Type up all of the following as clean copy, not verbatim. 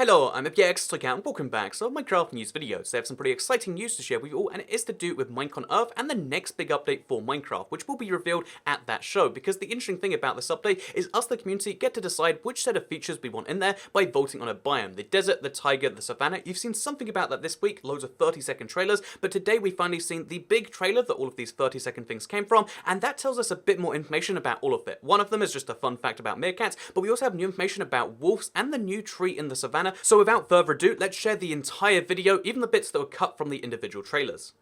Hello, I'm Elgato, and welcome back to Minecraft news videos. I have some pretty exciting news to share with you all, and it is to do with Minecon Earth and the next big update for Minecraft, which will be revealed at that show, because the interesting thing about this update is us, the community, get to decide which set of features we want in there by voting on a biome. The desert, the taiga, the savannah. You've seen something about that this week, loads of 30-second trailers, but today we finally seen the big trailer that all of these 30-second things came from, and that tells us a bit more information about all of it. One of them is just a fun fact about meerkats, but we also have new information about wolves and the new tree in the savannah. So without further ado, let's share the entire video, even the bits that were cut from the individual trailers.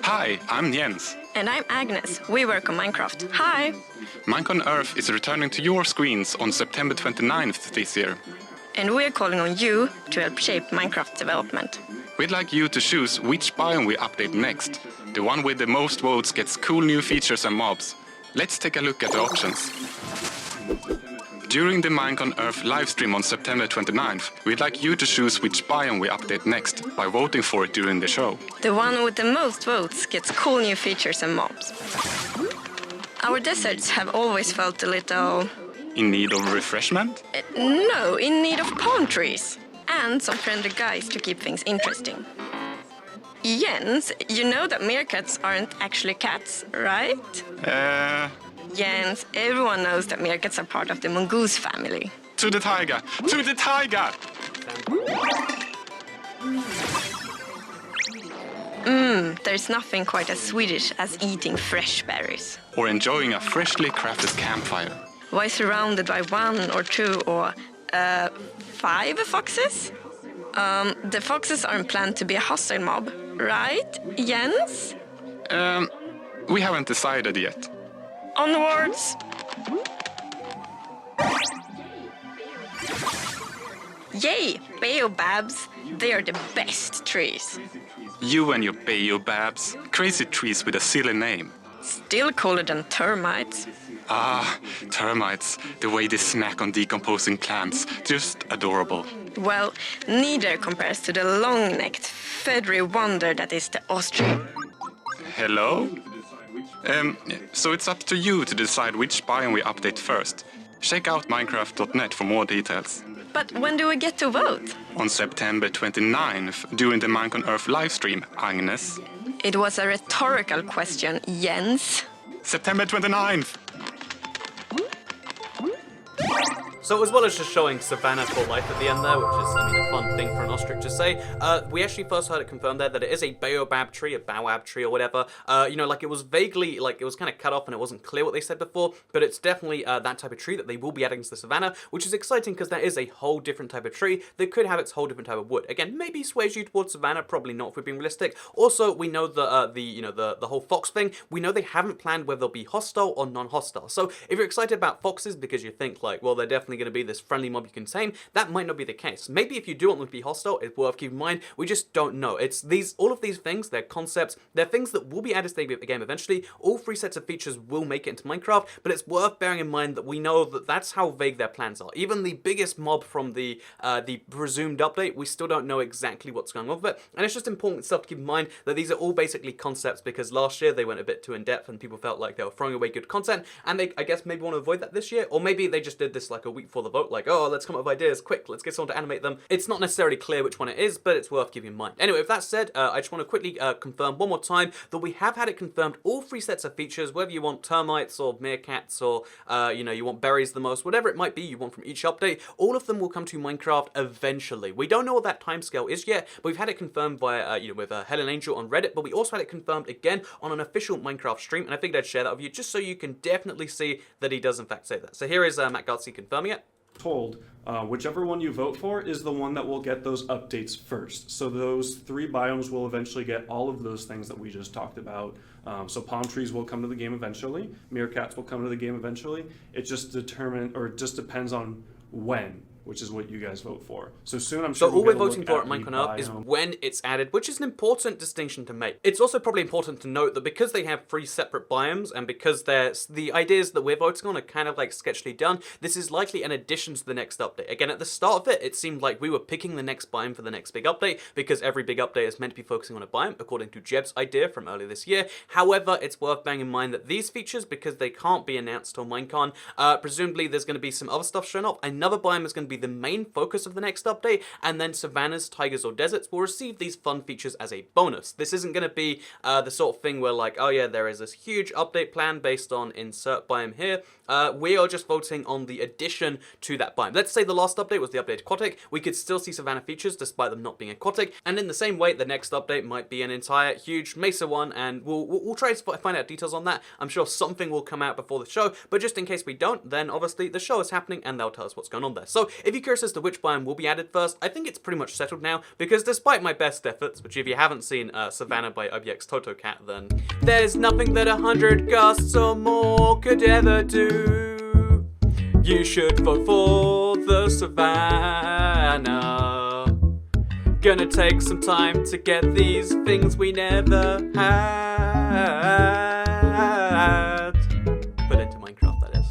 Hi, I'm Jens. And I'm Agnes. We work on Minecraft. Hi! Minecon Earth is returning to your screens on September 29th this year. And we're calling on you to help shape Minecraft development. We'd like you to choose which biome we update next. The one with the most votes gets cool new features and mobs. Let's take a look at the options. During the Minecon Earth livestream on September 29th, we'd like you to choose which biome we update next by voting for it during the show. The one with the most votes gets cool new features and mobs. Our deserts have always felt a little... In need of refreshment? No, in need of palm trees. And some friendly guys to keep things interesting. Jens, you know that meerkats aren't actually cats, right? Jens, everyone knows that meerkats are part of the mongoose family. To the taiga! To the taiga! There's nothing quite as Swedish as eating fresh berries. Or enjoying a freshly crafted campfire. Why surrounded by 1 or 2 or 5 foxes? The foxes aren't planned to be a hostile mob, right, Jens? We haven't decided yet. Onwards! Yay, baobabs! They are the best trees. You and your baobabs. Crazy trees with a silly name. Still cooler than termites. Ah, termites. The way they snack on decomposing plants. Just adorable. Well, neither compares to the long-necked, feathery wonder that is the ostrich. Hello? So it's up to you to decide which biome we update first. Check out Minecraft.net for more details. But when do we get to vote? On September 29th, during the Minecon Earth livestream, Agnes. It was a rhetorical question, Jens. September 29th! So as well as just showing Savannah for life at the end there, which is, a fun thing for an ostrich to say, we actually first heard it confirmed there that it is a baobab tree, a baobab tree or whatever. It was vaguely, it was kind of cut off and it wasn't clear what they said before, but it's definitely that type of tree that they will be adding to the Savannah, which is exciting because that is a whole different type of tree that could have its whole different type of wood. Again, maybe sways you towards Savannah, probably not if we're being realistic. Also, we know that the whole fox thing, we know they haven't planned whether they'll be hostile or non-hostile. So if you're excited about foxes because you think well, they're definitely going to be this friendly mob you can tame, that might not be the case. Maybe if you do want them to be hostile, it's worth keeping in mind. We just don't know. It's all of these things, they're concepts, they're things that will be added to the game eventually. All 3 sets of features will make it into Minecraft, but it's worth bearing in mind that we know that that's how vague their plans are. Even the biggest mob from the presumed update, we still don't know exactly what's going on with it, and it's just important stuff to keep in mind that these are all basically concepts, because last year they went a bit too in-depth and people felt like they were throwing away good content, and they, I guess, maybe want to avoid that this year, or maybe they just did this like a week before the vote, like, oh, let's come up with ideas, quick, let's get someone to animate them. It's not necessarily clear which one it is, but it's worth keeping in mind. Anyway, with that said, I just want to quickly confirm one more time that we have had it confirmed, all 3 sets of features, whether you want termites or meerkats or, you want berries the most, whatever it might be you want from each update, all of them will come to Minecraft eventually. We don't know what that timescale is yet, but we've had it confirmed via, with Helen Angel on Reddit, but we also had it confirmed again on an official Minecraft stream, and I figured I'd share that with you just so you can definitely see that he does in fact say that. So here is Matt Gartsy confirming it. Told whichever one you vote for is the one that will get those updates first. So those 3 biomes will eventually get all of those things that we just talked about. So palm trees will come to the game eventually. Meerkats will come to the game eventually. It just depends on when which is what you guys vote for. So soon I'm So sure all we'll we're get a look voting for at the Minecon Earth is biome. when it's added, which is an important distinction to make. It's also probably important to note that because they have 3 separate biomes, and because the ideas that we're voting on are kind of like sketchily done, this is likely an addition to the next update. Again, at the start of it, it seemed like we were picking the next biome for the next big update, because every big update is meant to be focusing on a biome, according to Jeb's idea from earlier this year. However, it's worth bearing in mind that these features, because they can't be announced till Minecon, presumably there's going to be some other stuff shown off. Another biome is going to be the main focus of the next update, and then savannas, tigers, or deserts will receive these fun features as a bonus. This isn't going to be the sort of thing where like, oh yeah, there is this huge update plan based on insert biome here. We are just voting on the addition to that biome. Let's say the last update was the update aquatic. We could still see savanna features despite them not being aquatic, and in the same way, the next update might be an entire huge mesa one, and we'll try to find out details on that. I'm sure something will come out before the show, but just in case we don't, then obviously the show is happening and they'll tell us what's going on there. So if you're curious as to which biome will be added first, I think it's pretty much settled now, because despite my best efforts, which if you haven't seen Savannah by OBX TotoCat, then there's nothing that 100 gusts or more could ever do. You should vote for the Savannah. Gonna take some time to get these things we never had. Put into Minecraft, that is.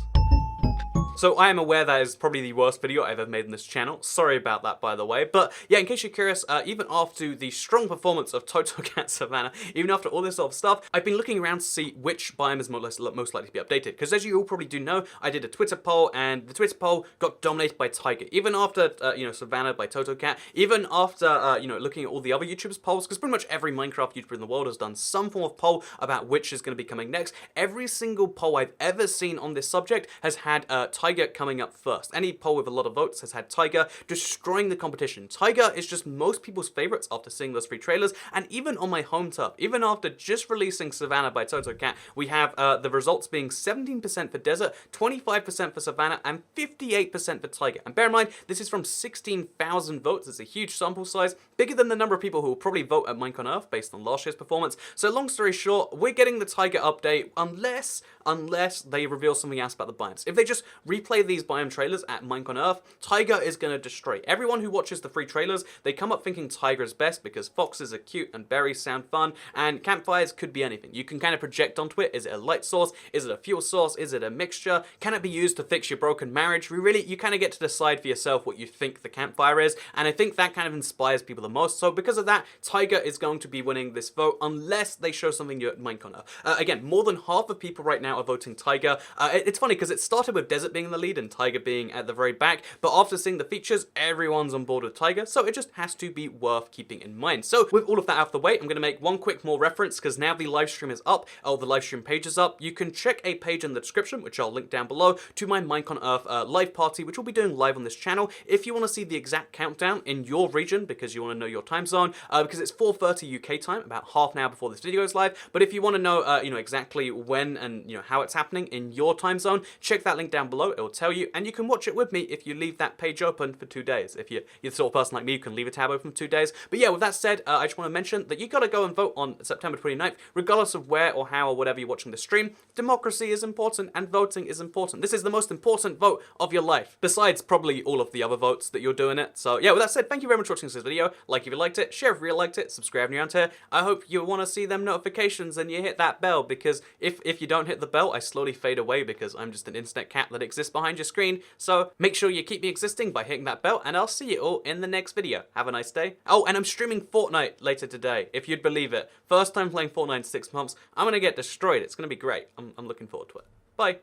So I am aware that is probably the worst video I've ever made in this channel. Sorry about that, by the way. But yeah, in case you're curious, even after the strong performance of TotoCat Savannah, even after all this sort of stuff, I've been looking around to see which biome is most likely to be updated. Because as you all probably do know, I did a Twitter poll, and the Twitter poll got dominated by Tiger. Even after, Savannah by TotoCat, even after, looking at all the other YouTubers' polls, because pretty much every Minecraft YouTuber in the world has done some form of poll about which is going to be coming next. Every single poll I've ever seen on this subject has had Tiger coming up first. Any poll with a lot of votes has had Tiger destroying the competition. Tiger is just most people's favorites after seeing those 3 trailers, and even on my home turf, even after just releasing Savannah by TotoCat, we have the results being 17% for Desert, 25% for Savannah, and 58% for Tiger. And bear in mind, this is from 16,000 votes. It's a huge sample size, bigger than the number of people who will probably vote at Minecon Earth based on last year's performance. So long story short, we're getting the Tiger update unless they reveal something else about the biomes. If they just replay these biome trailers at Minecon Earth, Tiger is going to destroy. Everyone who watches the 3 trailers, they come up thinking Tiger is best because foxes are cute and berries sound fun, and campfires could be anything. You can kind of project onto it. Is it a light source? Is it a fuel source? Is it a mixture? Can it be used to fix your broken marriage? You kind of get to decide for yourself what you think the campfire is, and I think that kind of inspires people the most. So because of that, Tiger is going to be winning this vote unless they show something new at Minecon Earth. Again, more than half of people right now are voting Tiger. It's funny because it started with Desert being in the lead and Tiger being at the very back, but after seeing the features, everyone's on board with Tiger, so it just has to be worth keeping in mind. So with all of that out of the way, I'm going to make one quick more reference, because now the live stream is up, or the live stream page is up. You can check a page in the description, which I'll link down below, to my Minecon Earth live party, which we'll be doing live on this channel. If you want to see the exact countdown in your region, because you want to know your time zone, because it's 4:30 UK time, about half an hour before this video is live, but if you want to know, exactly when and, how it's happening in your time zone, check that link down below. It will tell you, and you can watch it with me if you leave that page open for 2 days. If you're the sort of person like me, you can leave a tab open for 2 days. But yeah, with that said, I just want to mention that you got to go and vote on September 29th, regardless of where or how or whatever you're watching the stream. Democracy is important, and voting is important. This is the most important vote of your life, besides probably all of the other votes that you're doing it. So yeah, with that said, thank you very much for watching this video. Like if you liked it, share if you really liked it, subscribe if you're around here. I hope you want to see them notifications and you hit that bell, because if you don't hit the bell, I slowly fade away because I'm just an internet cat that exists behind your screen. So make sure you keep me existing by hitting that bell, and I'll see you all in the next video. Have a nice day. Oh, and I'm streaming Fortnite later today, if you'd believe it. First time playing Fortnite in 6 months. I'm gonna get destroyed. It's gonna be great. I'm looking forward to it. Bye.